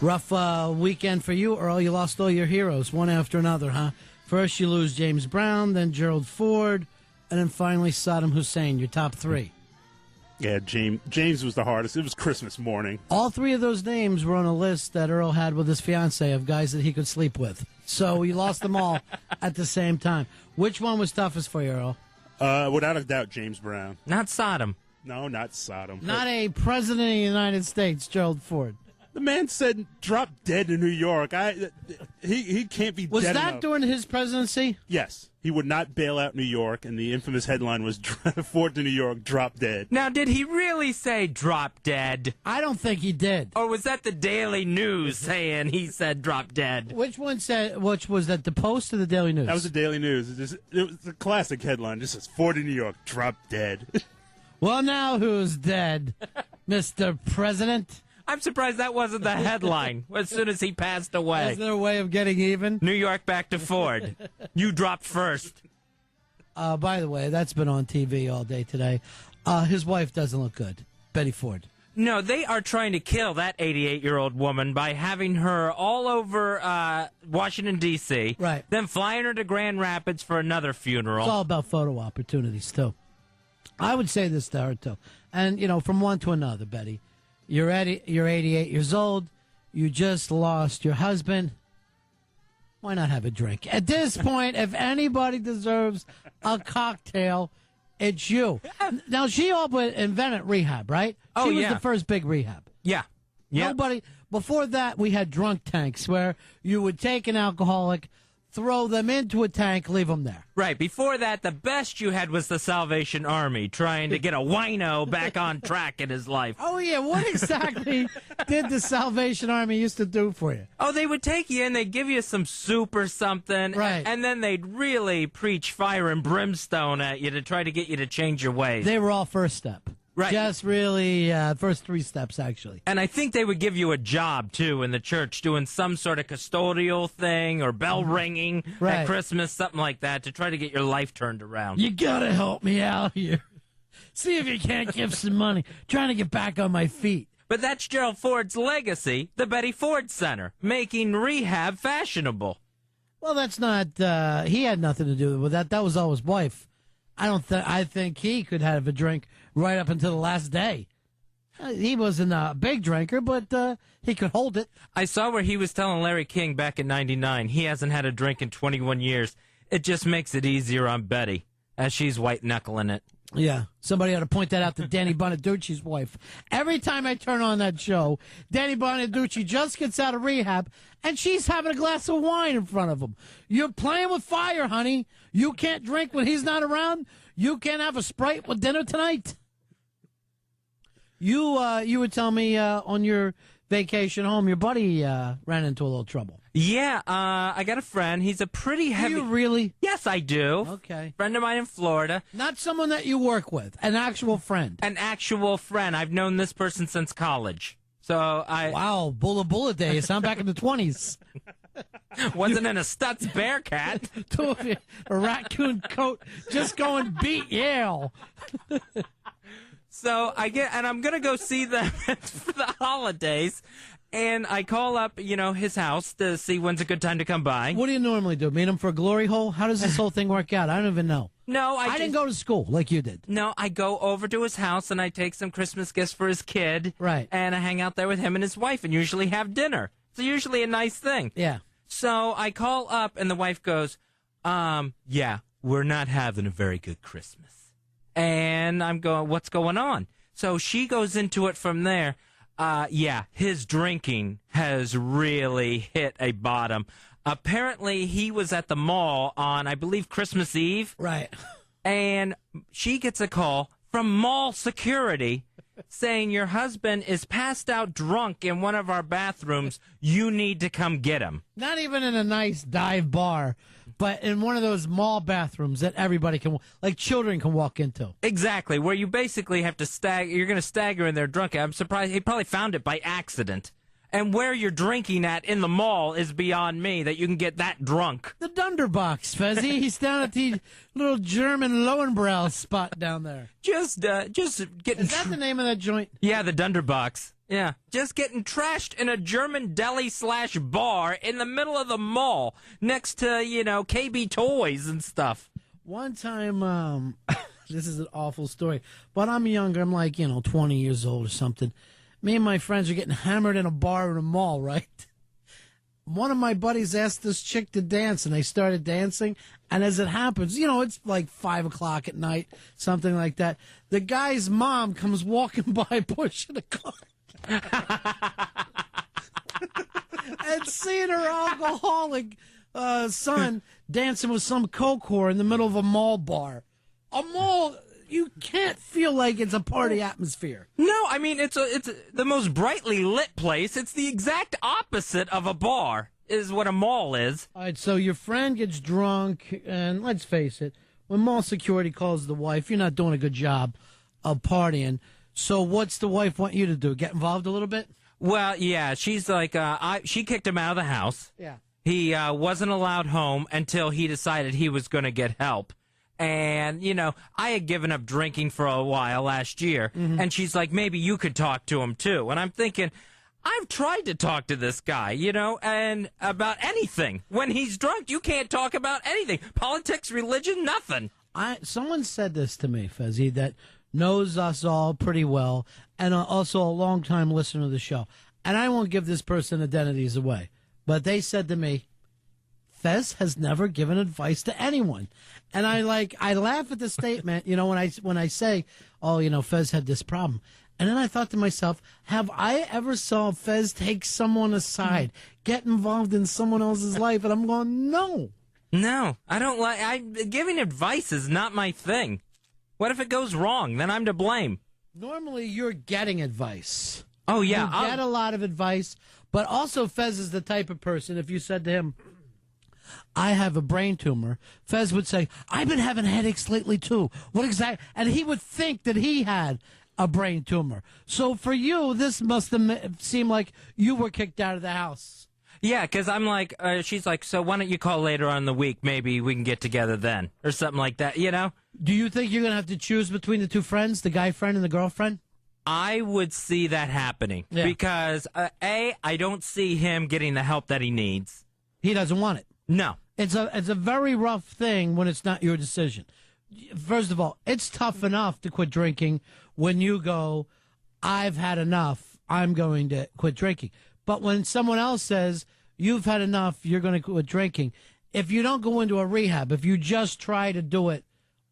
Rough weekend for you, Earl. You lost all your heroes, one after another, huh? First you lose James Brown, then Gerald Ford, and then finally Saddam Hussein, your top three. Yeah, James was the hardest. It was Christmas morning. All three of those names were on a list that Earl had with his fiancée of guys that he could sleep with. So you lost them all at the same time. Which one was toughest for you, Earl? Without a doubt, James Brown. Not Saddam. No, not Saddam. Not a president of the United States, Gerald Ford. The man said drop dead in New York. He can't be Was dead that enough. during his presidency? Yes. He would not bail out New York, and the infamous headline was Ford to New York, drop dead. Now, did he really say drop dead? I don't think he did. Or was that the Daily News saying he said drop dead? Which was that, the Post or the Daily News? That was the Daily News. It was a classic headline. It just says Ford to New York, drop dead. Well, now who's dead, Mr. President? I'm surprised that wasn't the headline as soon as he passed away. Is there a way of getting even? New York back to Ford. You dropped first. By the way, that's been on TV all day today. His wife doesn't look good, Betty Ford. No, they are trying to kill that 88-year-old woman by having her all over Washington, D.C., right? Then flying her to Grand Rapids for another funeral. It's all about photo opportunities, too. I would say this to her, too. And, from one to another, Betty. You're 88 years old. You just lost your husband. Why not have a drink? At this point, if anybody deserves a cocktail, it's you. Now, she all invented rehab, right? Oh, she was yeah. the first big rehab. Yeah. Nobody. Before that, we had drunk tanks where you would take an alcoholic, throw them into a tank, leave them there. Right. Before that, the best you had was the Salvation Army trying to get a wino back on track in his life. Oh, yeah. What exactly did the Salvation Army used to do for you? Oh, they would take you in, they'd give you some soup or something, right? And then they'd really preach fire and brimstone at you to try to get you to change your ways. They were all first step. Right. Just really first three steps, actually. And I think they would give you a job, too, in the church, doing some sort of custodial thing or bell ringing at Christmas, something like that, to try to get your life turned around. You gotta help me out here. See if you can't give some money. Trying to get back on my feet. But that's Gerald Ford's legacy, the Betty Ford Center, making rehab fashionable. Well, that's not, he had nothing to do with that. That was all his wife. I think he could have a drink right up until the last day. He wasn't a big drinker, but he could hold it. I saw where he was telling Larry King back in '99 he hasn't had a drink in 21 years. It just makes it easier on Betty, as she's white-knuckling it. Yeah, somebody ought to point that out to Danny Bonaducci's wife. Every time I turn on that show, Danny Bonaducci just gets out of rehab, and she's having a glass of wine in front of him. You're playing with fire, honey. You can't drink when he's not around. You can't have a Sprite with dinner tonight. You would tell me on your vacation home, your buddy ran into a little trouble. Yeah, I got a friend. He's a pretty heavy... Do you really? Yes, I do. Okay. Friend of mine in Florida. Not someone that you work with. An actual friend. An actual friend. I've known this person since college. So Wow, bullet days. I'm back in the 20s. Wasn't in a Stutz Bearcat. A raccoon coat just going beat Yale. So I'm going to go see them for the holidays. And I call up, his house to see when's a good time to come by. What do you normally do? Meet him for a glory hole? How does this whole thing work out? I don't even know. No, I didn't go to school like you did. No, I go over to his house and I take some Christmas gifts for his kid. Right. And I hang out there with him and his wife and usually have dinner. It's usually a nice thing. Yeah. So I call up and the wife goes, yeah, we're not having a very good Christmas. And I'm going, what's going on? So she goes into it from there. Yeah, his drinking has really hit a bottom. Apparently, he was at the mall on, I believe, Christmas Eve. Right. And she gets a call from mall security saying your husband is passed out drunk in one of our bathrooms. You need to come get him. Not even in a nice dive bar, but in one of those mall bathrooms that everybody can, like children can walk into. Exactly, where you basically have to you're going to stagger in there drunk. I'm surprised he probably found it by accident. And where you're drinking at in the mall is beyond me that you can get that drunk. The Dunderbox, Fezzy. He's down at the little German Lowenbrow spot down there. Just getting... Is that the name of that joint? Yeah, the Dunderbox. Yeah, just getting trashed in a German deli/bar in the middle of the mall next to, KB Toys and stuff. One time, this is an awful story, but I'm younger. I'm like, 20 years old or something. Me and my friends are getting hammered in a bar in a mall, right? One of my buddies asked this chick to dance, and they started dancing. And as it happens, it's like 5 o'clock at night, something like that. The guy's mom comes walking by, pushing a cart. And seeing her alcoholic son dancing with some coke whore in the middle of a mall bar. A mall, you can't feel like it's a party atmosphere. No, I mean, it's the most brightly lit place. It's the exact opposite of a bar, is what a mall is. All right, so your friend gets drunk, and let's face it, when mall security calls the wife, you're not doing a good job of partying. So what's the wife want you to do? Get involved a little bit? Well, yeah, she's like, she kicked him out of the house. Yeah. He wasn't allowed home until he decided he was going to get help. And, I had given up drinking for a while last year. Mm-hmm. And she's like, maybe you could talk to him, too. And I'm thinking, I've tried to talk to this guy, and about anything. When he's drunk, you can't talk about anything. Politics, religion, nothing. Someone said this to me, Fezzi, that knows us all pretty well, and also a long-time listener of the show. And I won't give this person identities away, but they said to me, Fez has never given advice to anyone. And I laugh at the statement, when I say, Fez had this problem. And then I thought to myself, have I ever saw Fez take someone aside, get involved in someone else's life? And I'm going, no. No, I don't giving advice is not my thing. What if it goes wrong? Then I'm to blame. Normally, you're getting advice. Oh, yeah. You get a lot of advice, but also Fez is the type of person, if you said to him, I have a brain tumor, Fez would say, I've been having headaches lately, too. What exactly? And he would think that he had a brain tumor. So for you, this must have seemed like you were kicked out of the house. Yeah, because I'm like, she's like, so why don't you call later on in the week? Maybe we can get together then, or something like that, Do you think you're going to have to choose between the two friends, the guy friend and the girlfriend? I would see that happening. Yeah. Because, I don't see him getting the help that he needs. He doesn't want it. No. It's a very rough thing when it's not your decision. First of all, it's tough enough to quit drinking when you go, I've had enough, I'm going to quit drinking. But when someone else says, you've had enough, you're going to quit drinking, if you don't go into a rehab, if you just try to do it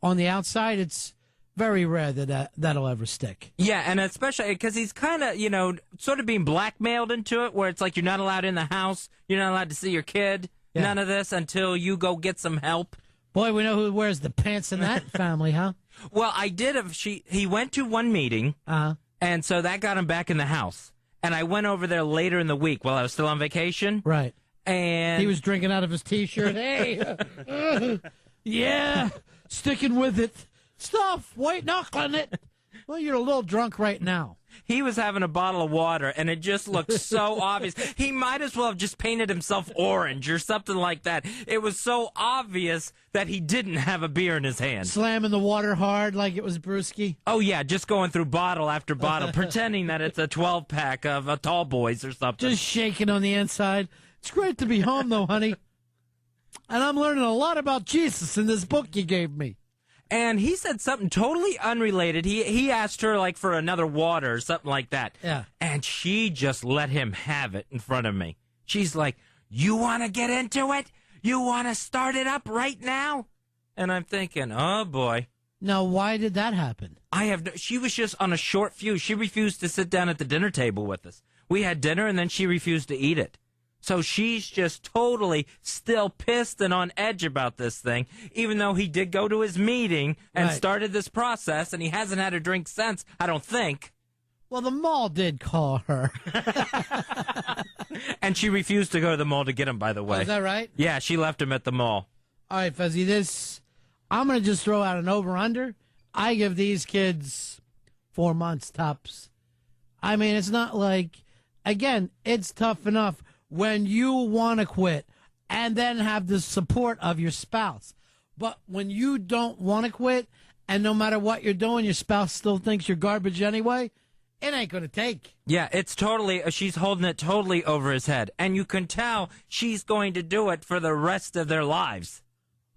on the outside, it's very rare that'll ever stick. Yeah, and especially because he's kind of, sort of being blackmailed into it, where it's like you're not allowed in the house, you're not allowed to see your kid, none of this until you go get some help. Boy, we know who wears the pants in that family, huh? Well, I did. He went to one meeting, and so that got him back in the house. And I went over there later in the week while I was still on vacation. Right. And he was drinking out of his T-shirt. Hey, yeah, sticking with it. Stuff, white knuckling it. Well, you're a little drunk right now. He was having a bottle of water, and it just looked so obvious. He might as well have just painted himself orange or something like that. It was so obvious that he didn't have a beer in his hand. Slamming the water hard like it was brewski. Oh, yeah, just going through bottle after bottle, pretending that it's a 12-pack of a Tall Boys or something. Just shaking on the inside. It's great to be home, though, honey. And I'm learning a lot about Jesus in this book you gave me. And he said something totally unrelated. He asked her, like, for another water or something like that. Yeah. And she just let him have it in front of me. She's like, you want to get into it? You want to start it up right now? And I'm thinking, oh, boy. Now, why did that happen? She was just on a short fuse. She refused to sit down at the dinner table with us. We had dinner, and then she refused to eat it. So she's just totally still pissed and on edge about this thing, even though he did go to his meeting and started this process, and he hasn't had a drink since, I don't think. Well, the mall did call her. And she refused to go to the mall to get him, by the way. Oh, is that right? Yeah, she left him at the mall. All right, Fuzzy, I'm going to just throw out an over-under. I give these kids 4 months tops. I mean, it's not like, again, it's tough enough when you want to quit and then have the support of your spouse. But when you don't want to quit and no matter what you're doing, your spouse still thinks you're garbage anyway, it ain't going to take. Yeah, it's totally, she's holding it totally over his head. And you can tell she's going to do it for the rest of their lives.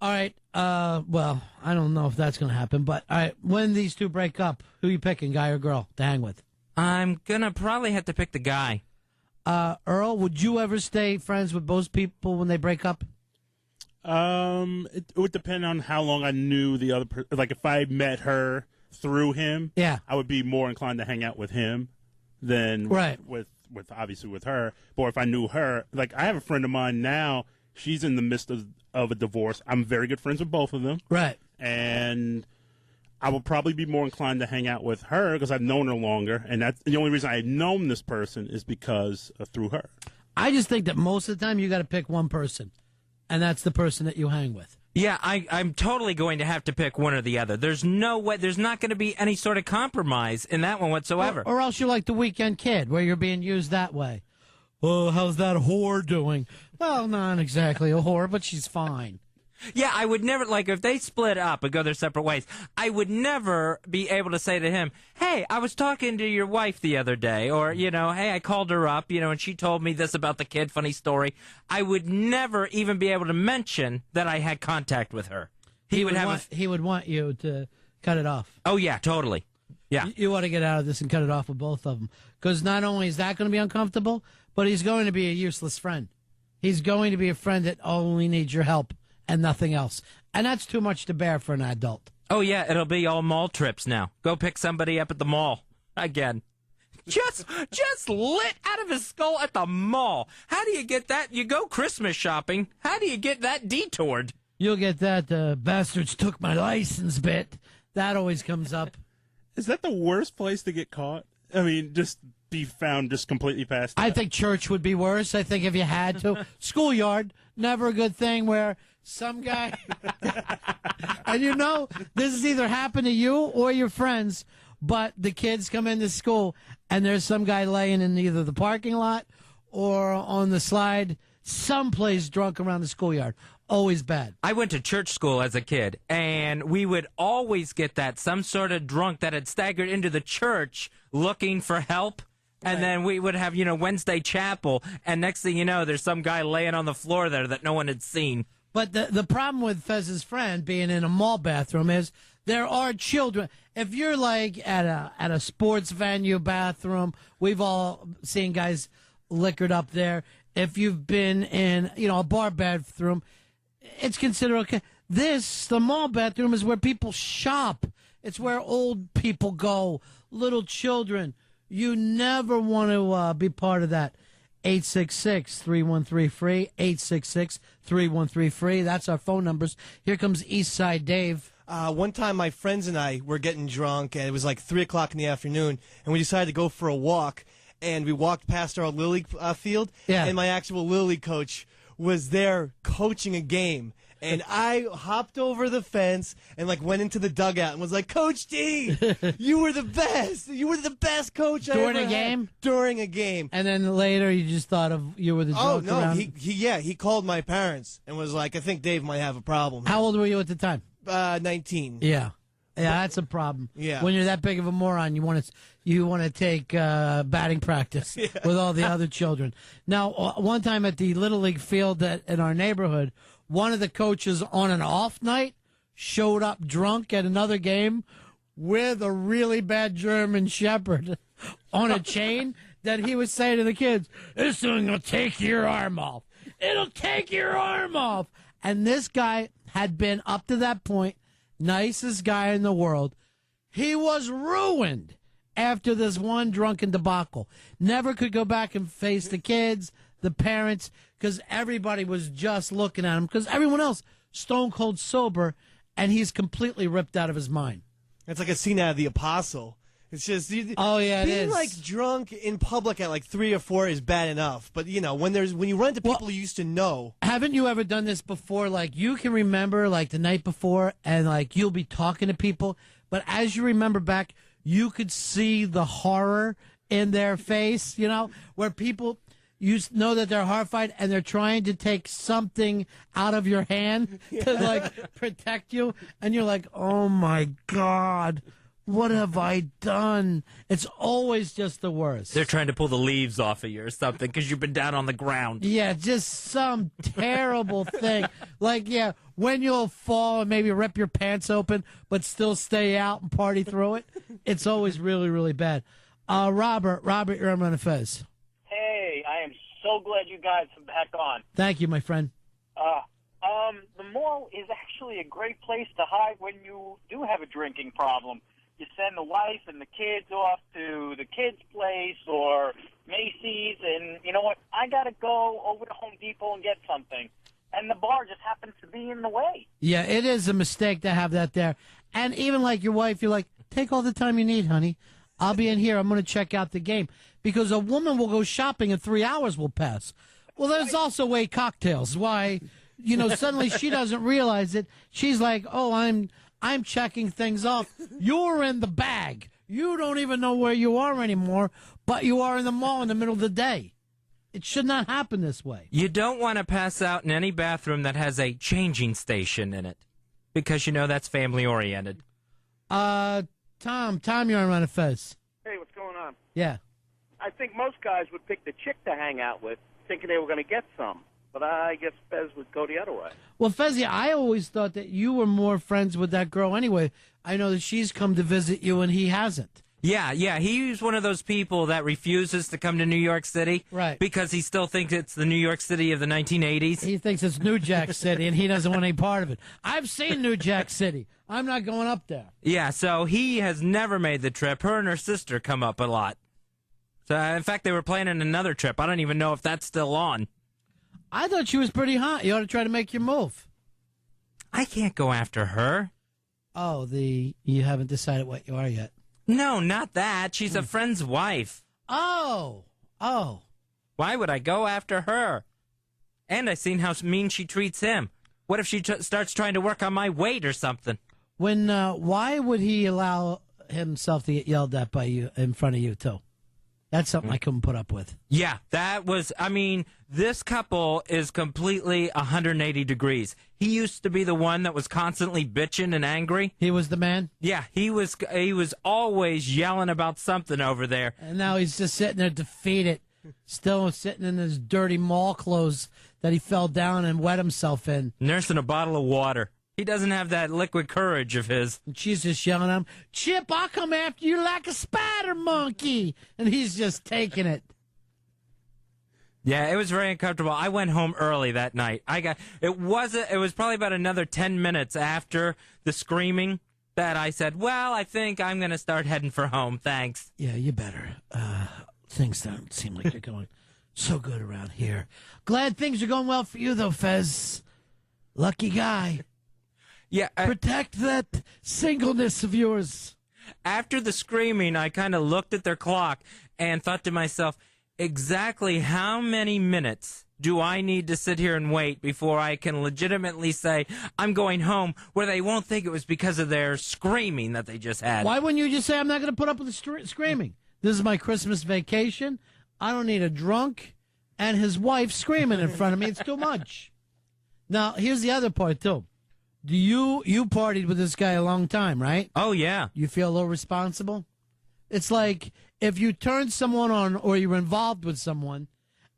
All right. Well, I don't know if that's going to happen, but all right, when these two break up, who you picking, guy or girl, to hang with? I'm going to probably have to pick the guy. Earl, would you ever stay friends with both people when they break up? It would depend on how long I knew the other person. Like, if I met her through him, Yeah. I would be more inclined to hang out with him than with obviously with her. But if I knew her, like, I have a friend of mine now, she's in the midst of a divorce. I'm very good friends with both of them. Right. And I would probably be more inclined to hang out with her because I've known her longer. And that's the only reason I've known this person is because through her. I just think that most of the time you got to pick one person, and that's the person that you hang with. Yeah, I'm totally going to have to pick one or the other. There's no way, there's not going to be any sort of compromise in that one whatsoever. Or else you're like the weekend kid, where you're being used that way. Oh, how's that whore doing? Well, not exactly a whore, but she's fine. Yeah, I would never, like, if they split up and go their separate ways, I would never be able to say to him, hey, I was talking to your wife the other day, or, hey, I called her up, and she told me this about the kid, funny story. I would never even be able to mention that I had contact with her. He would want you to cut it off. Oh, yeah, totally. Yeah. You want to get out of this and cut it off with both of them. Because not only is that going to be uncomfortable, but he's going to be a useless friend. He's going to be a friend that only needs your help and nothing else. And that's too much to bear for an adult. Oh, yeah, it'll be all mall trips now. Go pick somebody up at the mall. Again. Just lit out of his skull at the mall. How do you get that? You go Christmas shopping. How do you get that detoured? You'll get that bastards took my license bit. That always comes up. Is that the worst place to get caught? I mean, just be found just completely past I that. think church would be worse. I think if you had to. Schoolyard, never a good thing where some guy, and this has either happened to you or your friends, but the kids come into school and there's some guy laying in either the parking lot or on the slide, someplace drunk around the schoolyard. Always bad. I went to church school as a kid, and we would always get some sort of drunk that had staggered into the church looking for help. And then we would have, Wednesday chapel, and next thing you know, there's some guy laying on the floor there that no one had seen. But the problem with Fez's friend being in a mall bathroom is there are children. If you're like at a sports venue bathroom, we've all seen guys liquored up there. If you've been in, a bar bathroom, it's considered okay. The mall bathroom is where people shop. It's where old people go, little children. You never want to be part of that. 866-313-FREE, 866-313-FREE. That's our phone numbers. Here comes Eastside Dave. One time my friends and I were getting drunk, and it was like 3 o'clock in the afternoon, and we decided to go for a walk, and we walked past our Little League field, and my actual Little League coach was there coaching a game. And I hopped over the fence and went into the dugout and was like, Coach D, you were the best. You were the best coach I ever had. During a game? During a game. And then later you just thought of you were the Oh, joke no, around. he called my parents and was like, I think Dave might have a problem. How old were you at the time? 19. Yeah. Yeah, that's a problem. Yeah. When you're that big of a moron, you want to take batting practice with all the other children. Now, one time at the Little League field in our neighborhood, one of the coaches on an off night showed up drunk at another game with a really bad German Shepherd on a chain that he was saying to the kids, this thing will take your arm off. It'll take your arm off. And this guy had been, up to that point, nicest guy in the world. He was ruined after this one drunken debacle. Never could go back and face the kids, the parents, because everybody was just looking at him, because everyone else stone cold sober, and he's completely ripped out of his mind. It's like a scene out of The Apostle. It's just oh yeah, it being is. Drunk in public at 3 or 4 is bad enough, but when you run into people you used to know. Haven't you ever done this before? You can remember the night before, and you'll be talking to people, but as you remember back, you could see the horror in their face. Where people. You know that they're horrified and they're trying to take something out of your hand to protect you, and you're like, oh my God, What have I done? It's always just the worst. They're trying to pull the leaves off of you or something because you've been down on the ground. Yeah, just some terrible thing. Like, yeah, when you'll fall and maybe rip your pants open, but still stay out and party through it. It's always really, really bad. Robert, you're on Run Fez. Hey, I am so glad you guys are back on. Thank you, my friend. The mall is actually a great place to hide when you do have a drinking problem. You send the wife and the kids off to the kids' place or Macy's, and you know what? I got to go over to Home Depot and get something. And the bar just happens to be in the way. Yeah, it is a mistake to have that there. And even like your wife, you're like, take all the time you need, honey. I'll be in here. I'm going to check out the game. Because a woman will go shopping and 3 hours will pass. Well, there's also way cocktails. Why, suddenly she doesn't realize it. She's like, oh, I'm checking things off. You're in the bag. You don't even know where you are anymore, but you are in the mall in the middle of the day. It should not happen this way. You don't want to pass out in any bathroom that has a changing station in it because that's family-oriented. Tom, you're on Run Fez. Hey, what's going on? Yeah. I think most guys would pick the chick to hang out with, thinking they were going to get some. But I guess Fez would go the other way. Well, Fezzy, I always thought that you were more friends with that girl anyway. I know that she's come to visit you and he hasn't. Yeah. He's one of those people that refuses to come to New York City. Right. Because he still thinks it's the New York City of the 1980s. He thinks it's New Jack City and he doesn't want any part of it. I've seen New Jack City. I'm not going up there. Yeah, so he has never made the trip. Her and her sister come up a lot. So, in fact, they were planning another trip. I don't even know if that's still on. I thought she was pretty hot. You ought to try to make your move. I can't go after her. Oh, you haven't decided what you are yet. No, not that. She's a friend's wife. Oh. Why would I go after her? And I've seen how mean she treats him. What if she starts trying to work on my weight or something? Why would he allow himself to get yelled at by you in front of you, too? That's something I couldn't put up with. Yeah, this couple is completely 180 degrees. He used to be the one that was constantly bitching and angry. He was the man? Yeah, he was always yelling about something over there. And now he's just sitting there defeated, still sitting in his dirty mall clothes that he fell down and wet himself in. Nursing a bottle of water. He doesn't have that liquid courage of his. And she's just yelling at him, Chip, I'll come after you like a spider monkey. And he's just taking it. Yeah, it was very uncomfortable. I went home early that night. It was probably about another 10 minutes after the screaming that I said, well, I think I'm going to start heading for home. Thanks. Yeah, you better. Things don't seem like they're going so good around here. Glad things are going well for you, though, Fez. Lucky guy. Yeah. Protect that singleness of yours. After the screaming, I kind of looked at their clock and thought to myself, exactly how many minutes do I need to sit here and wait before I can legitimately say I'm going home where they won't think it was because of their screaming that they just had? Why wouldn't you just say I'm not going to put up with the screaming? This is my Christmas vacation. I don't need a drunk and his wife screaming in front of me. It's too much. Now, here's the other part, too. You partied with this guy a long time, right? Oh, yeah. You feel a little responsible? It's like if you turn someone on or you're involved with someone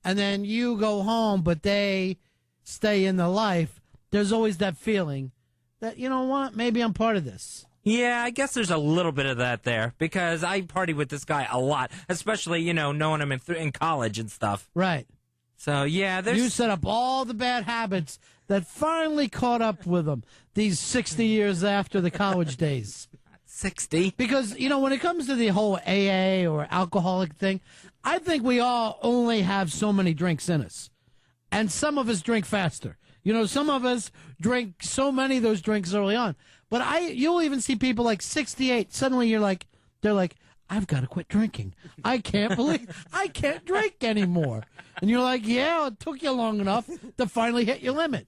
and then you go home but they stay in the life, there's always that feeling that, you know what, maybe I'm part of this. Yeah, I guess there's a little bit of that there because I partied with this guy a lot, especially, knowing him in college and stuff. Right. So, yeah, you set up all the bad habits that finally caught up with him these 60 years after the college days. 60? Because, when it comes to the whole AA or alcoholic thing, I think we all only have so many drinks in us. And some of us drink faster. Some of us drink so many of those drinks early on. But you'll even see people like 68. Suddenly they're like, I've got to quit drinking. I can't believe I can't drink anymore. And you're like, yeah, it took you long enough to finally hit your limit.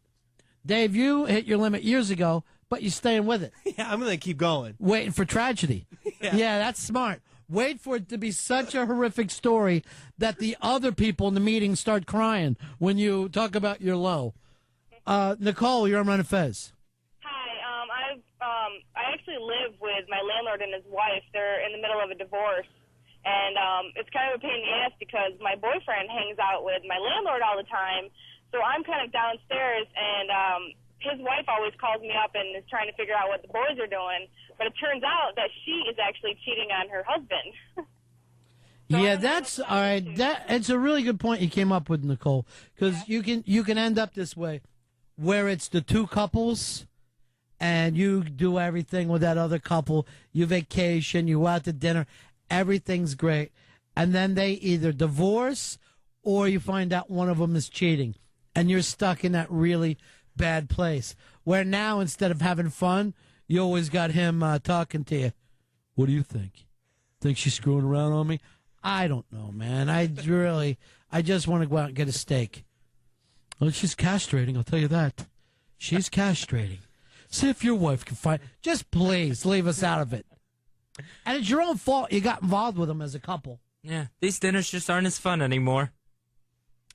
Dave, you hit your limit years ago, but you're staying with it. Yeah, I'm going to keep going. Waiting for tragedy. Yeah, that's smart. Wait for it to be such a horrific story that the other people in the meeting start crying when you talk about your low. Nicole, you're on Run Fez. Hi, I actually actually live with my landlord and his wife. They're in the middle of a divorce. And it's kind of a pain in the ass because my boyfriend hangs out with my landlord all the time. So I'm kind of downstairs, and his wife always calls me up and is trying to figure out what the boys are doing. But it turns out that she is actually cheating on her husband. Yeah, that's all right. It's a really good point you came up with, Nicole, because you can end up this way, where it's the two couples, and you do everything with that other couple. You vacation, you go out to dinner, everything's great, and then they either divorce or you find out one of them is cheating, and you're stuck in that really bad place. Where now, instead of having fun, you always got him talking to you. What do you think? Think she's screwing around on me? I don't know, man. I just want to go out and get a steak. Well, she's castrating, I'll tell you that. She's castrating. See if your wife can find... Just please, leave us out of it. And it's your own fault you got involved with them as a couple. Yeah, these dinners just aren't as fun anymore.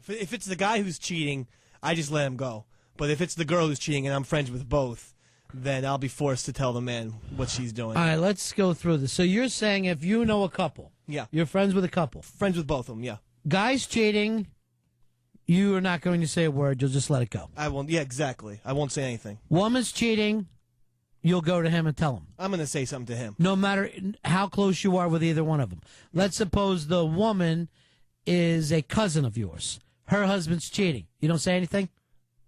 If it's the guy who's cheating, I just let him go. But if it's the girl who's cheating and I'm friends with both, then I'll be forced to tell the man what she's doing. All right, let's go through this. So you're saying if you know a couple... Yeah. You're friends with a couple. Friends with both of them, yeah. Guy's cheating, you are not going to say a word. You'll just let it go. I won't. Yeah, exactly. I won't say anything. Woman's cheating, you'll go to him and tell him. I'm going to say something to him. No matter how close you are with either one of them. Let's suppose the woman is a cousin of yours. Her husband's cheating. You don't say anything?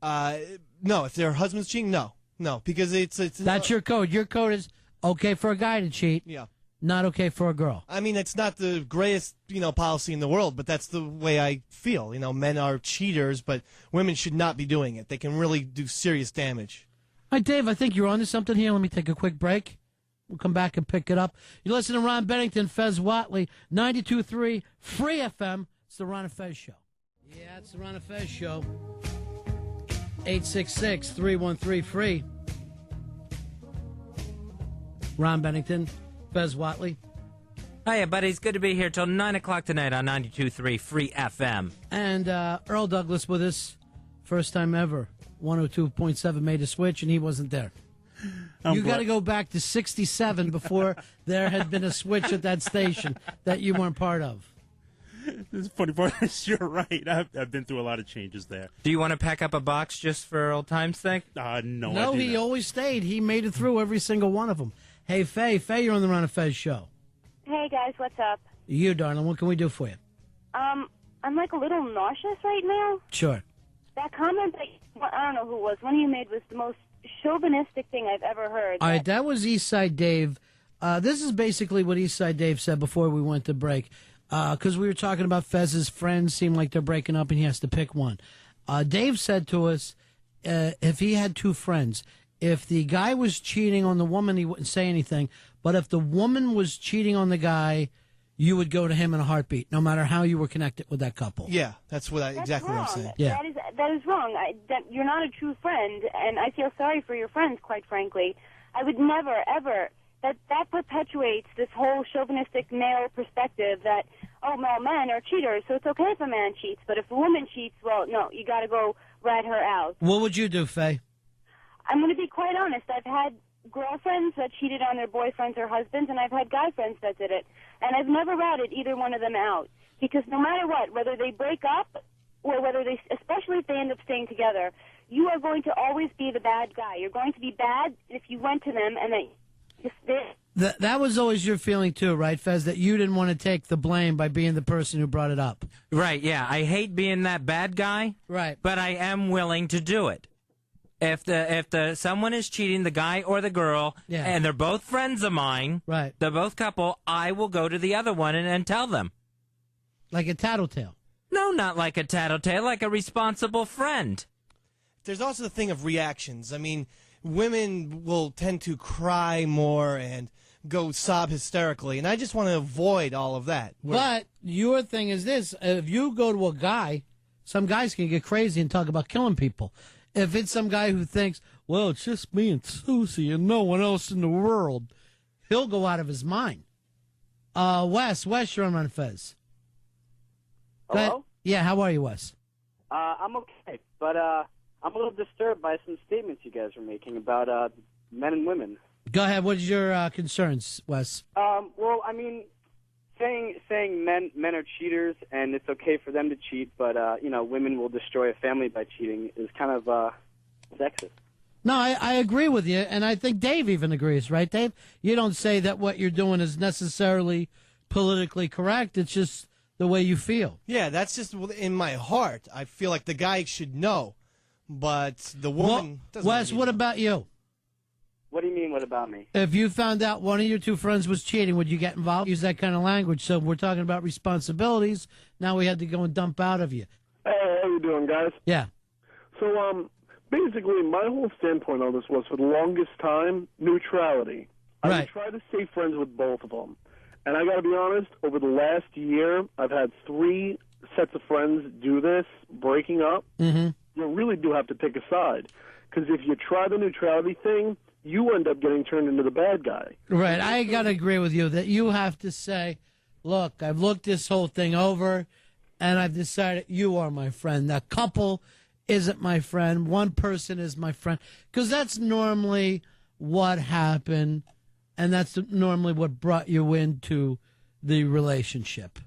No. If their husband's cheating, no. No, because it's That's your code. Your code is okay for a guy to cheat. Yeah. Not okay for a girl. I mean, it's not the greatest, policy in the world, but that's the way I feel. Men are cheaters, but women should not be doing it. They can really do serious damage. All right, Dave, I think you're onto something here. Let me take a quick break. We'll come back and pick it up. You listen to Ron Bennington, Fez Watley, 92.3 Free FM. It's the Ron and Fez Show. Yeah, it's the Ron and Fez Show. 866-313-FREE. Ron Bennington, Fez Watley. Hiya, buddies. Good to be here till 9 o'clock tonight on 92.3 Free FM. And Earl Douglas with us. First time ever. 102.7 made a switch, and he wasn't there. You got to go back to 67 before there had been a switch at that station that you weren't part of. The funny part is you're right. I've been through a lot of changes there. Do you want to pack up a box just for old time's sake? No. No, he always stayed. He made it through every single one of them. Hey, Faye, you're on the Ron and Fez Show. Hey, guys, what's up? You, darling, what can we do for you? I'm like a little nauseous right now. Sure. That comment that, I don't know who it was, one of you made was the most chauvinistic thing I've ever heard. All right, that was Eastside Dave. This is basically what Eastside Dave said before we went to break. Because we were talking about Fez's friends seem like they're breaking up and he has to pick one. Dave said to us, if he had two friends, if the guy was cheating on the woman, he wouldn't say anything. But if the woman was cheating on the guy, you would go to him in a heartbeat, no matter how you were connected with that couple. Yeah, that's exactly what I'm saying. Yeah. That is wrong. You're not a true friend, and I feel sorry for your friends, quite frankly. I would never, ever... That perpetuates this whole chauvinistic male perspective that, well, men are cheaters, so it's okay if a man cheats. But if a woman cheats, well, no, you got to go rat her out. What would you do, Faye? I'm going to be quite honest. I've had girlfriends that cheated on their boyfriends or husbands, and I've had guy friends that did it. And I've never ratted either one of them out. Because no matter what, whether they break up or whether they, especially if they end up staying together, you are going to always be the bad guy. You're going to be bad if you went to them and they... That was always your feeling too, right, Fez? That you didn't want to take the blame by being the person who brought it up. Right, yeah. I hate being that bad guy. Right. But I am willing to do it. If someone is cheating, the guy or the girl, and they're both friends of mine, right? They're both couple, I will go to the other one and tell them. Like a tattletale. No, not like a tattletale, like a responsible friend. There's also the thing of reactions. I mean, women will tend to cry more and go sob hysterically, and I just want to avoid all of that. But your thing is this: if you go to a guy, some guys can get crazy and talk about killing people. If it's some guy who thinks, well, it's just me and Susie and no one else in the world, he'll go out of his mind. Wes, you're on Ron Fez. Hello? Yeah, how are you, Wes? I'm okay, but I'm a little disturbed by some statements you guys were making about men and women. Go ahead. What is your concerns, Wes? Well, I mean, saying men are cheaters and it's okay for them to cheat, but women will destroy a family by cheating is kind of sexist. No, I agree with you, and I think Dave even agrees, right, Dave? You don't say that what you're doing is necessarily politically correct. It's just the way you feel. Yeah, that's just in my heart. I feel like the guy should know, but the woman doesn't. Wes, what about you? What do you mean, what about me? If you found out one of your two friends was cheating, would you get involved? Use that kind of language. So we're talking about responsibilities. Now we had to go and dump out of you. Hey, how you doing, guys? Yeah. So, basically, my whole standpoint on this was, for the longest time, neutrality. I would try to stay friends with both of them. And I got to be honest, over the last year, I've had 3 sets of friends do this, breaking up. Mm-hmm. You really do have to pick a side. Because if you try the neutrality thing, you end up getting turned into the bad guy. Right. I got to agree with you that you have to say, look, I've looked this whole thing over, and I've decided you are my friend. That couple isn't my friend. One person is my friend. Because that's normally what happened, and that's normally what brought you into the relationship.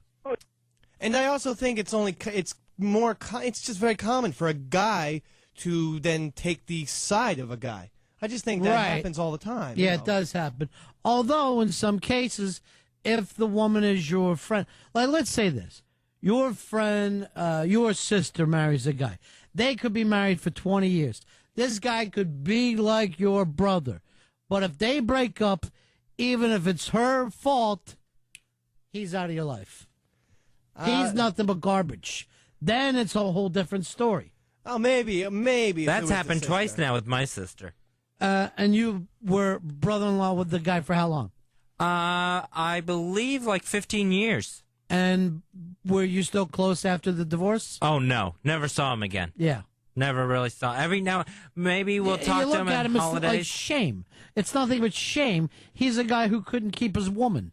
And I also think it's just very common for a guy to then take the side of a guy. I just think that happens all the time. Yeah, it does happen. Although, in some cases, if the woman is your friend, like let's say this, your friend, your sister marries a guy. They could be married for 20 years. This guy could be like your brother. But if they break up, even if it's her fault, he's out of your life. He's nothing but garbage. Then it's a whole different story. Oh, maybe. That's happened twice now with my sister. And you were brother-in-law with the guy for how long? I believe like 15 years. And were you still close after the divorce? Oh, no. Never saw him again. Yeah. Never really saw. Every now, maybe we'll talk to him at holidays. It's like shame. It's nothing but shame. He's a guy who couldn't keep his woman.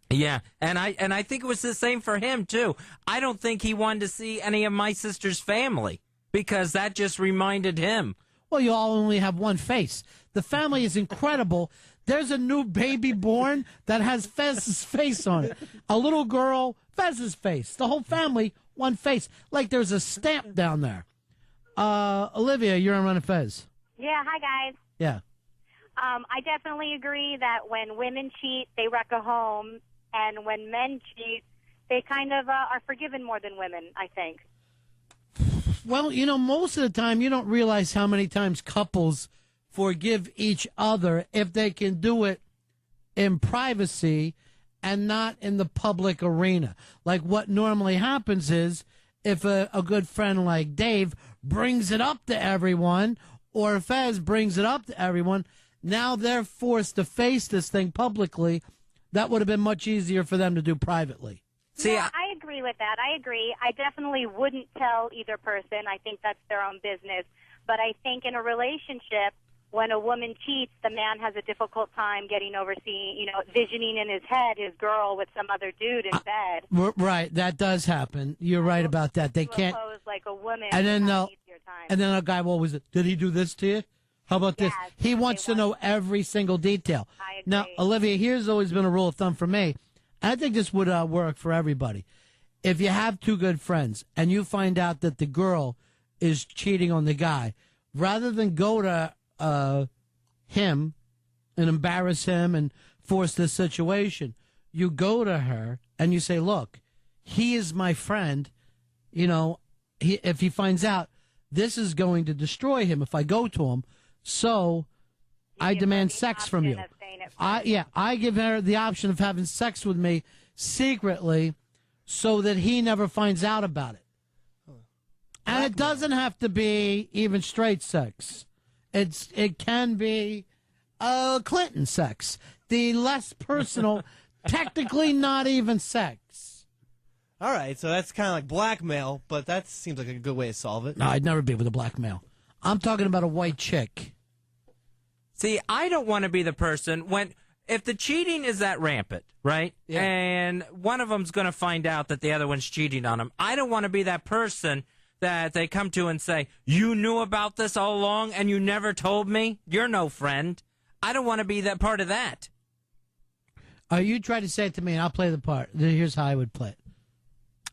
Yeah, and I think it was the same for him too. I don't think he wanted to see any of my sister's family because that just reminded him. Well, you all only have one face. The family is incredible. There's a new baby born that has Fez's face on it. A little girl, Fez's face. The whole family, one face. Like there's a stamp down there. Olivia, you're on Run of Fez. Yeah, hi guys. Yeah. I definitely agree that when women cheat, they wreck a home. And when men cheat, they kind of are forgiven more than women, I think. Well, most of the time you don't realize how many times couples forgive each other if they can do it in privacy and not in the public arena. Like what normally happens is if a good friend like Dave brings it up to everyone or Fez brings it up to everyone, now they're forced to face this thing publicly. That would have been much easier for them to do privately. See, yeah, I agree with that. I agree. I definitely wouldn't tell either person. I think that's their own business. But I think in a relationship, when a woman cheats, the man has a difficult time getting over seeing, visioning in his head his girl with some other dude in bed. Right, that does happen. You're right about that. They can't. Like a woman, and then a guy will always, did he do this to you? How about this? He wants to know every single detail. I agree. Now, Olivia, here's always been a rule of thumb for me. I think this would work for everybody. If you have two good friends and you find out that the girl is cheating on the guy, rather than go to him and embarrass him and force this situation, you go to her and you say, look, he is my friend. If he finds out, this is going to destroy him if I go to him. So I demand sex from you. I give her the option of having sex with me secretly so that he never finds out about it. And it doesn't have to be even straight sex. It can be Clinton sex. The less personal, technically not even sex. All right, so that's kind of like blackmail, but that seems like a good way to solve it. No, I'd never be with a blackmail. I'm talking about a white chick. See, I don't want to be the person if the cheating is that rampant, right? Yeah. And one of them's going to find out that the other one's cheating on him. I don't want to be that person that they come to and say, you knew about this all along and you never told me? You're no friend. I don't want to be that part of that. You try to say it to me, and I'll play the part. Here's how I would play it.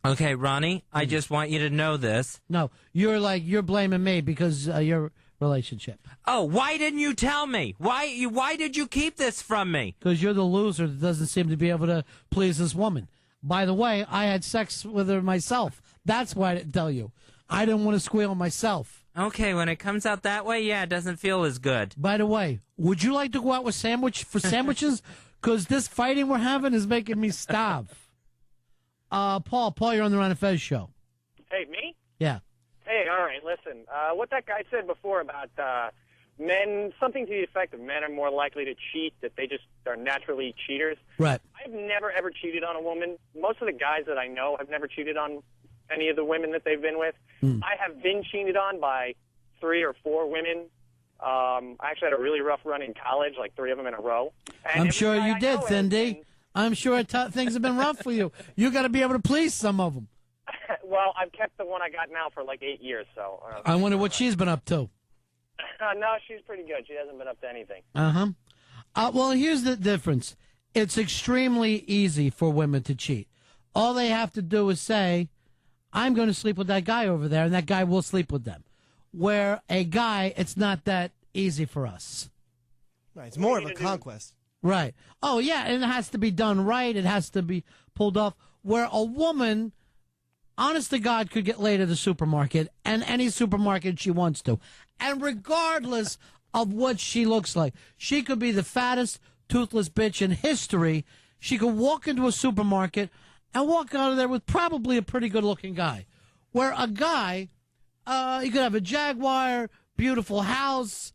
Okay, Ronnie, I just want you to know this. No, you're blaming me because your relationship. Oh, why didn't you tell me? Why did you keep this from me? Because you're the loser that doesn't seem to be able to please this woman. By the way, I had sex with her myself. That's why I didn't tell you. I didn't want to squeal myself. Okay, when it comes out that way, yeah, it doesn't feel as good. By the way, would you like to go out with sandwiches? Because this fighting we're having is making me starve. Paul, you're on the Ron and Fez show. Hey, me? Yeah. Hey, all right, listen. What that guy said before about men, something to the effect of men are more likely to cheat, that they just are naturally cheaters. Right. I've never, ever cheated on a woman. Most of the guys that I know have never cheated on any of the women that they've been with. I have been cheated on by 3 or 4 women. I actually had a really rough run in college, like 3 of them in a row. And I'm sure you did, Cindy. I'm sure things have been rough for you. You got to be able to please some of them. Well, I've kept the one I got now for like 8 years, so. I wonder what she's been up to. No, she's pretty good. She hasn't been up to anything. Well, here's the difference. It's extremely easy for women to cheat. All they have to do is say, I'm going to sleep with that guy over there, and that guy will sleep with them. Where a guy, it's not that easy for us. Right, it's more of a conquest. Right. Oh, yeah, and it has to be done right. It has to be pulled off. Where a woman, honest to God, could get laid at a supermarket, and any supermarket she wants to. And regardless of what she looks like, she could be the fattest, toothless bitch in history. She could walk into a supermarket and walk out of there with probably a pretty good-looking guy. Where a guy, he could have a Jaguar, beautiful house,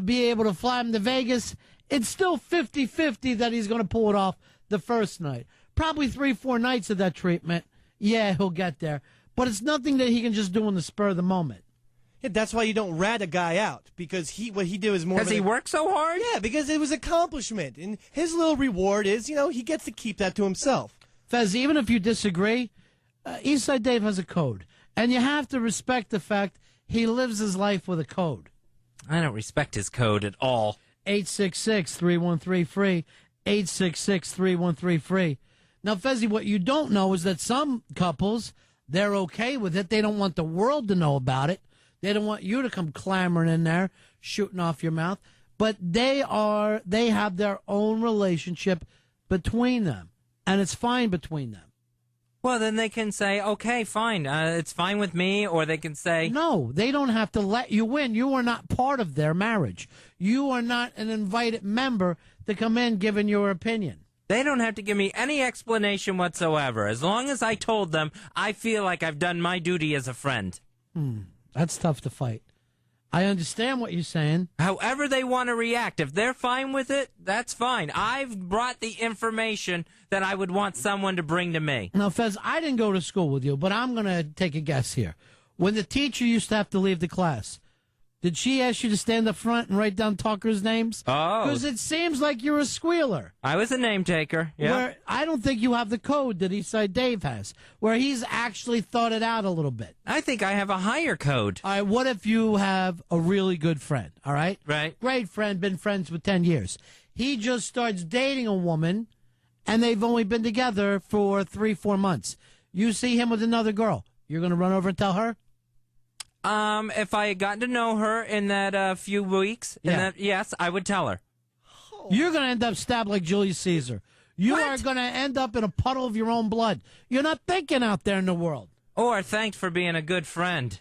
be able to fly him to Vegas. It's still 50-50 that he's going to pull it off the first night. Probably 3-4 nights of that treatment. Yeah, he'll get there. But it's nothing that he can just do in the spur of the moment. Yeah, that's why you don't rat a guy out, because what he did is more. Because he worked so hard? Yeah, because it was accomplishment. And his little reward is, he gets to keep that to himself. Fez, even if you disagree, Eastside Dave has a code. And you have to respect the fact he lives his life with a code. I don't respect his code at all. 866-313-FREE, 866-313-FREE. Now, Fezzy, what you don't know is that some couples, they're okay with it. They don't want the world to know about it. They don't want you to come clamoring in there, shooting off your mouth. But they have their own relationship between them, and it's fine between them. Well, then they can say, okay, fine, it's fine with me, or they can say... No, they don't have to let you in. You are not part of their marriage. You are not an invited member to come in giving your opinion. They don't have to give me any explanation whatsoever. As long as I told them, I feel like I've done my duty as a friend. That's tough to fight. I understand what you're saying. However they want to react, if they're fine with it, that's fine. I've brought the information that I would want someone to bring to me. Now, Fez, I didn't go to school with you, but I'm going to take a guess here. When the teacher used to have to leave the class, did she ask you to stand up front and write down talkers' names? Oh. Because it seems like you're a squealer. I was a name taker, yeah. Where I don't think you have the code that Eastside Dave has, where he's actually thought it out a little bit. I think I have a higher code. All right, what if you have a really good friend, all right? Right. Great friend, been friends with 10 years. He just starts dating a woman, and they've only been together for 3-4 months. You see him with another girl. You're going to run over and tell her? If I had gotten to know her in that few weeks, yes, I would tell her. You're going to end up stabbed like Julius Caesar. You are going to end up in a puddle of your own blood. You're not thinking out there in the world. Or thanks for being a good friend.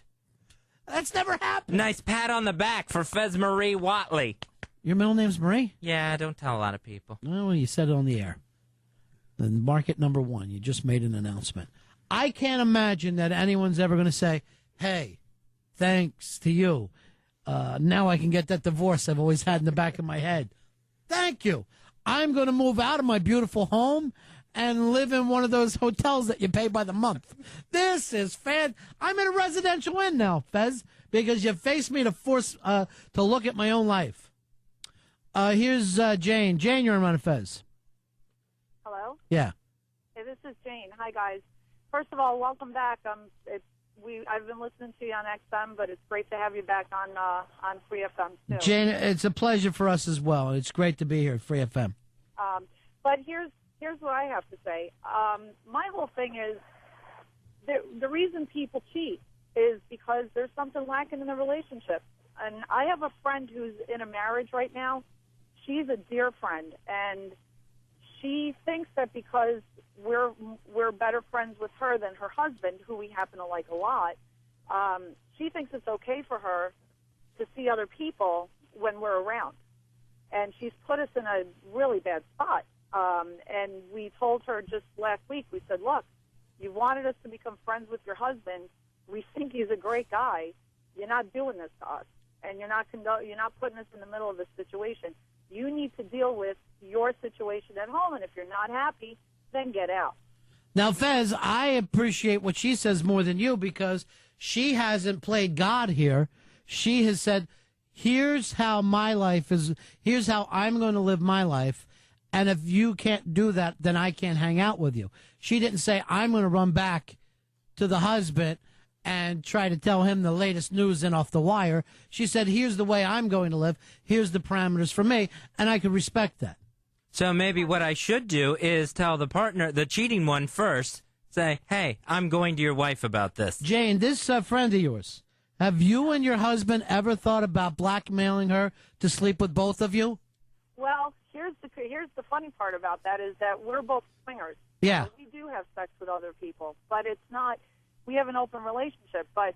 That's never happened. Nice pat on the back for Fez Marie Watley. Your middle name's Marie? Yeah, don't tell a lot of people. Oh, well, you said it on the air. Then market number 1. You just made an announcement. I can't imagine that anyone's ever going to say, hey, thanks to you. Now I can get that divorce I've always had in the back of my head. Thank you. I'm going to move out of my beautiful home and live in one of those hotels that you pay by the month. This is I'm in a residential inn now, Fez, because you faced me to force to look at my own life. Here's Jane. Jane, you're on Fez. Hello? Yeah. Hey, this is Jane. Hi, guys. First of all, welcome back. It's I've been listening to you on XM, but it's great to have you back on Free FM too. Jane, it's a pleasure for us as well. It's great to be here at Free FM. But here's what I have to say. My whole thing is the reason people cheat is because there's something lacking in the relationship. And I have a friend who's in a marriage right now. She's a dear friend, and she thinks that because we're better friends with her than her husband, who we happen to like a lot, she thinks it's okay for her to see other people when we're around. And she's put us in a really bad spot. And we told her just last week, we said, look, you wanted us to become friends with your husband. We think he's a great guy. You're not doing this to us, and you're not putting us in the middle of this situation. You need to deal with your situation at home, and if you're not happy, then get out. Now, Fez, I appreciate what she says more than you because she hasn't played God here. She has said, here's how my life is, here's how I'm going to live my life, and if you can't do that, then I can't hang out with you. She didn't say, I'm going to run back to the husband and try to tell him the latest news in off the wire. She said, here's the way I'm going to live. Here's the parameters for me, and I could respect that. So maybe what I should do is tell the partner, the cheating one first, say, hey, I'm going to your wife about this. Jane, this friend of yours, have you and your husband ever thought about blackmailing her to sleep with both of you? Well, here's the funny part about that is that we're both swingers. Yeah. So we do have sex with other people, but it's not, we have an open relationship, but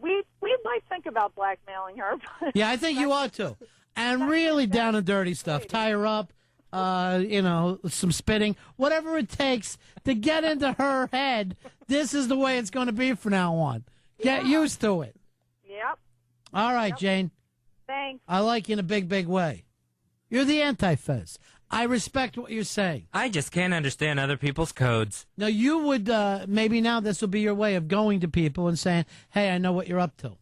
we might think about blackmailing her. Yeah, I think you ought to. And really down and dirty stuff. Tie her up, some spitting, whatever it takes to get into her head. This is the way it's going to be from now on. Get used to it. Yep. All right, Jane. Thanks. I like you in a big, big way. You're the anti-Fez. I respect what you're saying. I just can't understand other people's codes. Now, you would, maybe now this will be your way of going to people and saying, hey, I know what you're up to.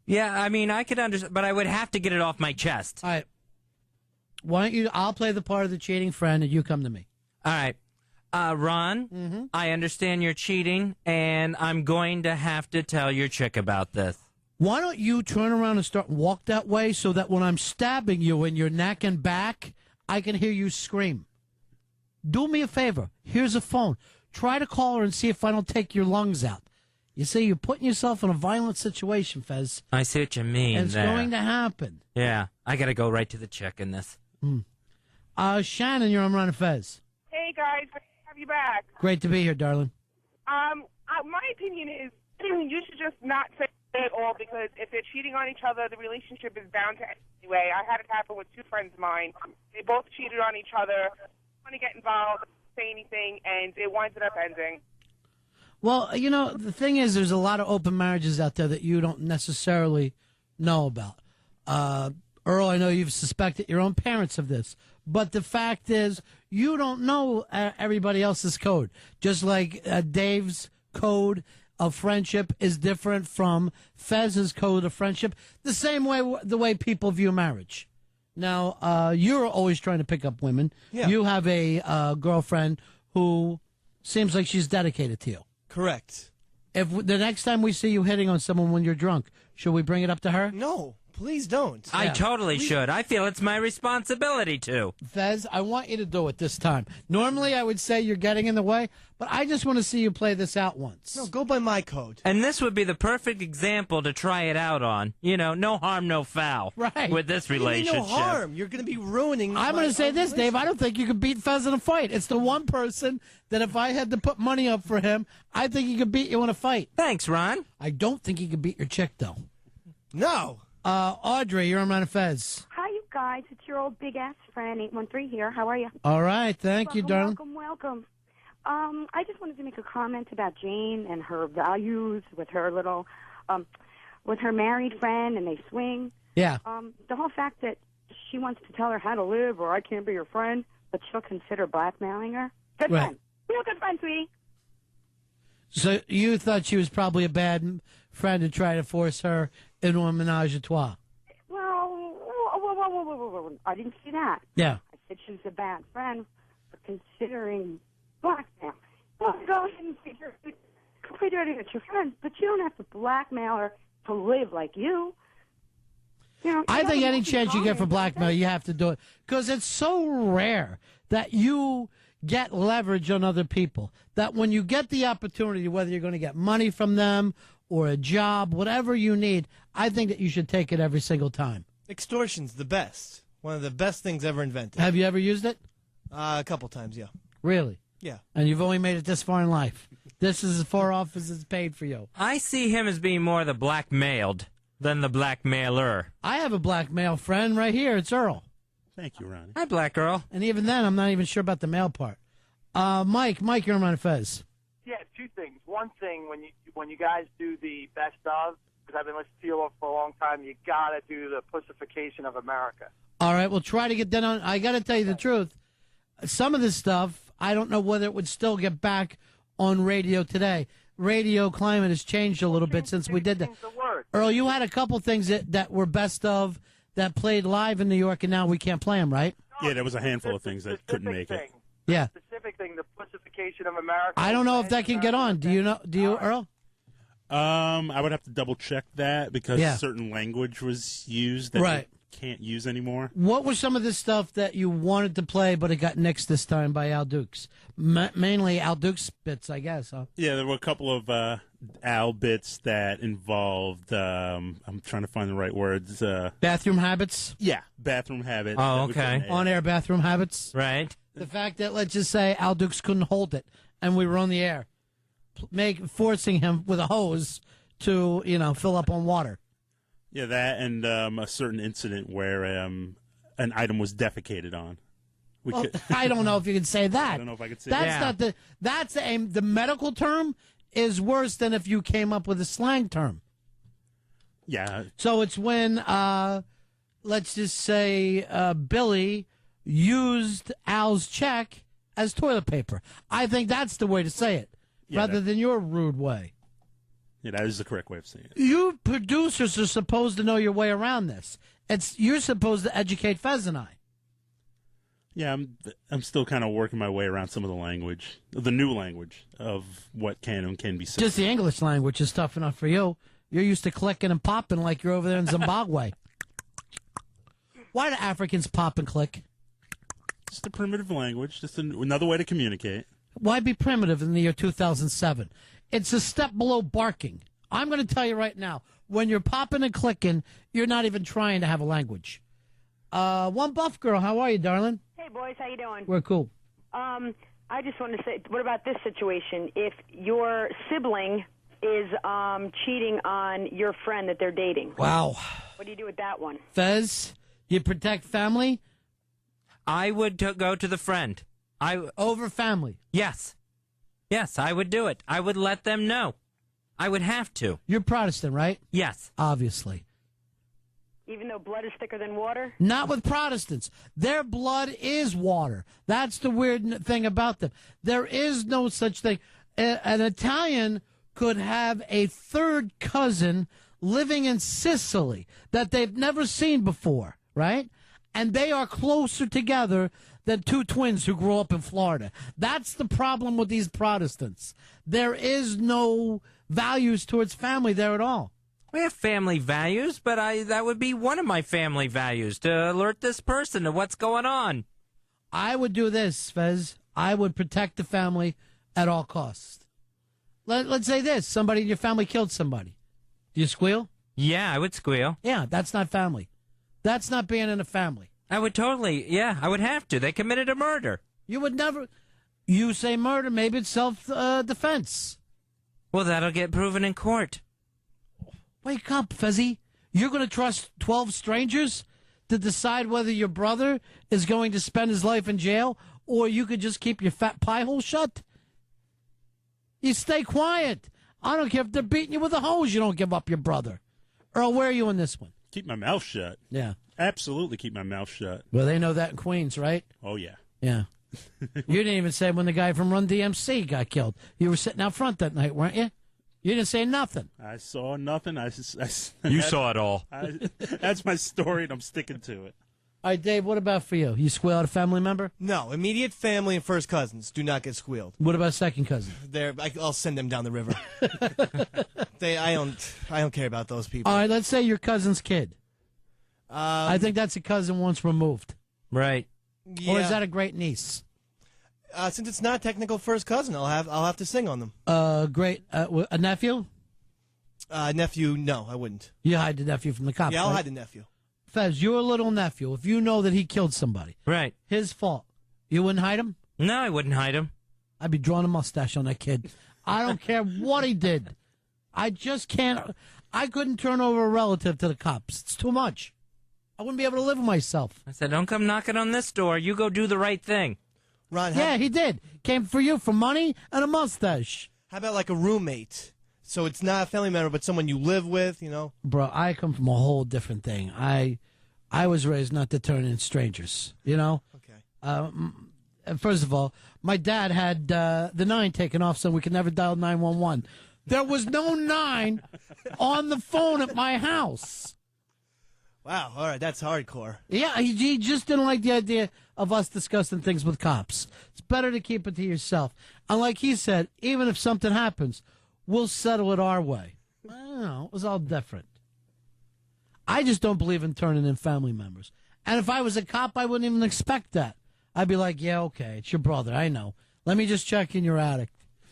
Yeah, I mean, I could understand, but I would have to get it off my chest. All right. Why don't you, I'll play the part of the cheating friend and you come to me. All right. Ron, I understand you're cheating, and I'm going to have to tell your chick about this. Why don't you turn around and start walk that way so that when I'm stabbing you in your neck and back, I can hear you scream. Do me a favor. Here's a phone. Try to call her and see if I don't take your lungs out. You see, you're putting yourself in a violent situation, Fez. I see what you mean. And it's going to happen. Yeah, I got to go right to the chick in this. Shannon, you're on Ron and Fez. Hey, guys. Great to have you back. Great to be here, darling. My opinion is you should just not say it at all because if they're cheating on each other, the relationship is bound to end anyway. I had it happen with two friends of mine. They both cheated on each other, want to get involved, say anything, and it winded up ending. Well, the thing is, there's a lot of open marriages out there that you don't necessarily know about. Earl, I know you've suspected your own parents of this, but the fact is you don't know everybody else's code. Just like Dave's code of friendship is different from Fez's code of friendship, the same way the way people view marriage. Now, you're always trying to pick up women. Yeah. You have a girlfriend who seems like she's dedicated to you. Correct. If the next time we see you hitting on someone when you're drunk, should we bring it up to her? No, please don't. I totally should. I feel it's my responsibility to. Fez, I want you to do it this time. Normally, I would say you're getting in the way, but I just want to see you play this out once. No, go by my code. And this would be the perfect example to try it out on. No harm, no foul. Right. With this relationship. No harm. You're going to be ruining. I'm going to say this, Dave. I don't think you could beat Fez in a fight. It's the one person that if I had to put money up for him, I think he could beat you in a fight. Thanks, Ron. I don't think he could beat your chick, though. No. Audrey, you're on Ron and Fez. Hi, you guys. It's your old big-ass friend, 813 here. How are you? All right. Thank you, darling. Welcome. I just wanted to make a comment about Jane and her values with her little, with her married friend, and they swing. Yeah. The whole fact that she wants to tell her how to live, or I can't be your friend, but she'll consider blackmailing her. Good friend. Real good friend, sweetie. So you thought she was probably a bad friend to try to force her into a menage a trois? Well, whoa. I didn't see that. Yeah. I said she was a bad friend for considering blackmail. Well, go ahead and figure it. complete idea that you're friends, but you don't have to blackmail her to live like you. You know, I think any chance you get for blackmail, you have to do it. Because it's so rare that you get leverage on other people. That when you get the opportunity, whether you're going to get money from them or a job, whatever you need, I think that you should take it every single time. Extortion's the best. One of the best things ever invented. Have you ever used it? A couple times, yeah. Really? Yeah. And you've only made it this far in life. This is as far off as it's paid for you. I see him as being more the blackmailed than the blackmailer. I have a blackmail friend right here. It's Earl. Thank you, Ronnie. Hi, Black Earl. And even then, I'm not even sure about the mail part. Mike, you're on Fez. Yeah, two things. One thing, when you guys do the best of, because I've been listening to you for a long time, you gotta do the pussification of America. All right, we'll try to get that on. I got to tell you the truth. Some of this stuff, I don't know whether it would still get back on radio today. Radio climate has changed a little bit since we did that. Earl, you had a couple things that were best of that played live in New York, and now we can't play them, right? Yeah, there was a handful of things that couldn't make it. Yeah. Specific thing, the pussification of America. I don't know if that can get on. Do you know? Do you, Earl? I would have to double check that because Yeah. certain language was used that Right. we can't use anymore. What was some of this stuff that you wanted to play, but it got nixed this time by Al Dukes? Mainly Al Dukes bits, I guess. Huh? Yeah, there were a couple of Al bits that involved. I'm trying to find the right words. Bathroom habits. Yeah, bathroom habits. Oh, that we couldn't okay. air. On-air bathroom habits. Right. The fact that, let's just say, Al Dukes couldn't hold it, and we were on the air, forcing him with a hose to, fill up on water. Yeah, that and a certain incident where an item was defecated on. Well, I don't know if you can say that. I don't know if I could say that's that. not the. That's the medical term is worse than if you came up with a slang term. Yeah. So it's when, let's just say, Billy used Al's check as toilet paper. I think that's the way to say it, rather than your rude way. Yeah, that is the correct way of saying it. You producers are supposed to know your way around this. You're supposed to educate Fez and I. Yeah, I'm still kind of working my way around some of the language, the new language of what can and can be said. Just the English language is tough enough for you. You're used to clicking and popping like you're over there in Zimbabwe. Why do Africans pop and click? Just a primitive language, just another way to communicate. Why be primitive in the year 2007? It's a step below barking. I'm going to tell you right now, when you're popping and clicking, you're not even trying to have a language. One buff girl, how are you, darling? Hey, boys, how you doing? We're cool. I just wanted to say, what about this situation? If your sibling is cheating on your friend that they're dating. Wow. What do you do with that one? Fez, you protect family? I would go to the friend. Over family? Yes. Yes, I would do it. I would let them know. I would have to. You're Protestant, right? Yes. Obviously. Even though blood is thicker than water? Not with Protestants. Their blood is water. That's the weird thing about them. There is no such thing. An Italian could have a third cousin living in Sicily that they've never seen before, right? And they are closer together than two twins who grew up in Florida. That's the problem with these Protestants. There is no values towards family there at all. We have family values, but that would be one of my family values, to alert this person to what's going on. I would do this, Fez. I would protect the family at all costs. Let's say this. Somebody in your family killed somebody. Do you squeal? Yeah, I would squeal. Yeah, that's not family. That's not being in a family. I would totally, yeah, I would have to. They committed a murder. You would never. You say murder, maybe it's self-defense. Well, that'll get proven in court. Wake up, Fezzy. You're going to trust 12 strangers to decide whether your brother is going to spend his life in jail or you could just keep your fat pie hole shut? You stay quiet. I don't care if they're beating you with a hose. You don't give up your brother. Earl, where are you in this one? Keep my mouth shut. Yeah. Absolutely keep my mouth shut. Well, they know that in Queens, right? Oh, yeah. Yeah. You didn't even say when the guy from Run DMC got killed. You were sitting out front that night, weren't you? You didn't say nothing. I saw nothing. You saw it all. That's my story, and I'm sticking to it. All right, Dave, what about for you? You squeal at a family member? No, immediate family and first cousins do not get squealed. What about second cousin? I'll send them down the river. I don't care about those people. All right, let's say your cousin's kid. I think that's a cousin once removed. Right. Yeah. Or is that a great niece? Since it's not technical first cousin, I'll have to sing on them. A nephew? Nephew, no, I wouldn't. You hide the nephew from the cops. Yeah, I'll right? hide the nephew. Fez, your little nephew, if you know that he killed somebody, right, his fault, you wouldn't hide him? No, I wouldn't hide him. I'd be drawing a mustache on that kid. I don't care what he did. I just can't. I couldn't turn over a relative to the cops. It's too much. I wouldn't be able to live with myself. I said, don't come knocking on this door. You go do the right thing. Ron, yeah, he did. Came for you for money and a mustache. How about like a roommate? So it's not a family member, but someone you live with, you know? Bro, I come from a whole different thing. I was raised not to turn in strangers, you know? Okay. First of all, my dad had the 9 taken off so we could never dial 911. There was no 9 on the phone at my house. Wow, all right, that's hardcore. Yeah, he just didn't like the idea of us discussing things with cops. It's better to keep it to yourself. And like he said, even if something happens, we'll settle it our way. I don't know, it was all different. I just don't believe in turning in family members. And if I was a cop, I wouldn't even expect that. I'd be like, yeah, okay, it's your brother, I know. Let me just check in your attic.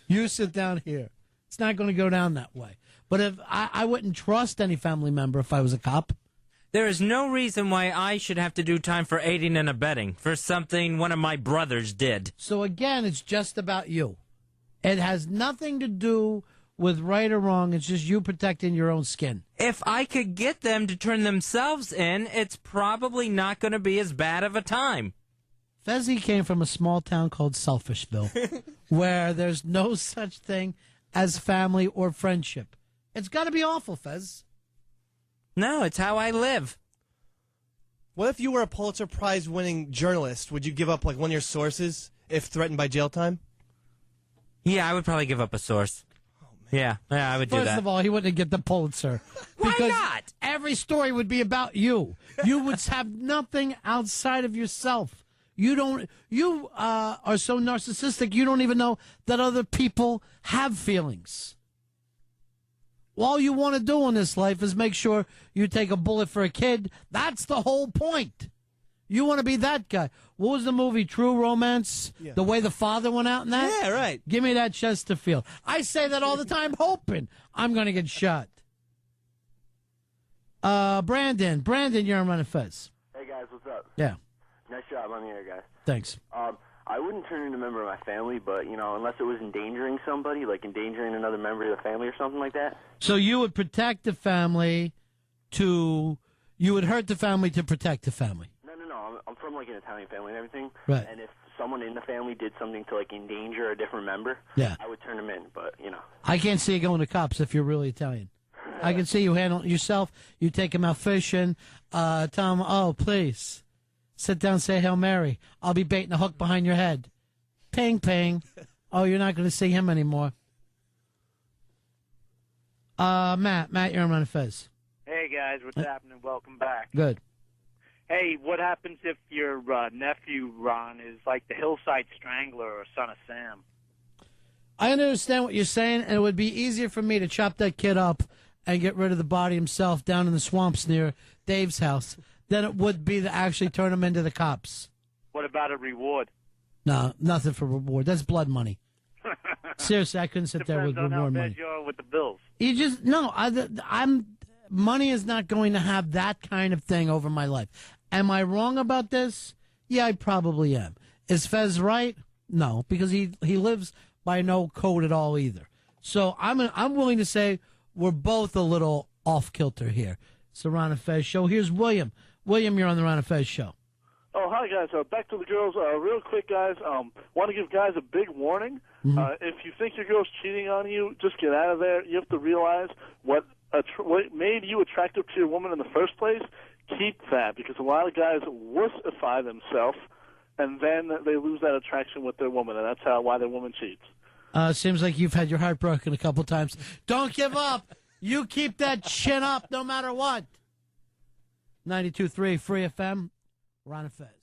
You sit down here. It's not going to go down that way. But if I wouldn't trust any family member if I was a cop. There is no reason why I should have to do time for aiding and abetting for something one of my brothers did. So again, it's just about you. It has nothing to do with right or wrong. It's just you protecting your own skin. If I could get them to turn themselves in, it's probably not going to be as bad of a time. Fezzi came from a small town called Selfishville, where there's no such thing as family or friendship. It's got to be awful, Fez. No, it's how I live. What if you were a Pulitzer Prize winning journalist? Would you give up like one of your sources if threatened by jail time? Yeah, I would probably give up a source. Oh, man. Yeah, I would do that. First of all, he wouldn't get the Pulitzer. Why because not? Every story would be about you. You would have nothing outside of yourself. You are so narcissistic, you don't even know that other people have feelings. All you want to do in this life is make sure you take a bullet for a kid. That's the whole point. You want to be that guy. What was the movie, True Romance? Yeah. The way the father went out in that? Yeah, right. Give me that Chesterfield. I say that all the time, hoping I'm going to get shot. Brandon, you're on Run Fez. Hey, guys, what's up? Yeah. Nice job on the air, guys. Thanks. I wouldn't turn in a member of my family, but, you know, unless it was endangering somebody, like endangering another member of the family or something like that. So you would protect the family you would hurt the family to protect the family? No. I'm from, like, an Italian family and everything. Right. And if someone in the family did something to, like, endanger a different member, yeah, I would turn them in, but, you know. I can't see you going to cops if you're really Italian. I can see you handle it yourself. You take him out fishing. Tell him, oh, please. Sit down, say Hail Mary. I'll be baiting a hook behind your head. Ping, ping. Oh, you're not going to see him anymore. Matt, you're on Fez. Hey, guys, what's happening? Welcome back. Good. Hey, what happens if your nephew, Ron, is like the Hillside Strangler or Son of Sam? I understand what you're saying, and it would be easier for me to chop that kid up and get rid of the body himself down in the swamps near Dave's house than it would be to actually turn him into the cops. What about a reward? No, nothing for reward. That's blood money. Seriously, I couldn't sit there with Depends on reward how money. bad you are with the bills. You just no. Money is not going to have that kind of thing over my life. Am I wrong about this? Yeah, I probably am. Is Fez right? No, because he lives by no code at all either. So I'm willing to say we're both a little off kilter here. It's the Ron and Fez show. Here's William. William, you're on the Ron and Fez show. Oh, hi, guys. Back to the girls. Real quick, guys. Want to give guys a big warning. If you think your girl's cheating on you, just get out of there. You have to realize what made you attractive to your woman in the first place. Keep that, because a lot of guys wussify themselves, and then they lose that attraction with their woman, and that's why their woman cheats. Seems like you've had your heart broken a couple times. Don't give up. You keep that chin up no matter what. 92.3 Free FM. Ron and Fez.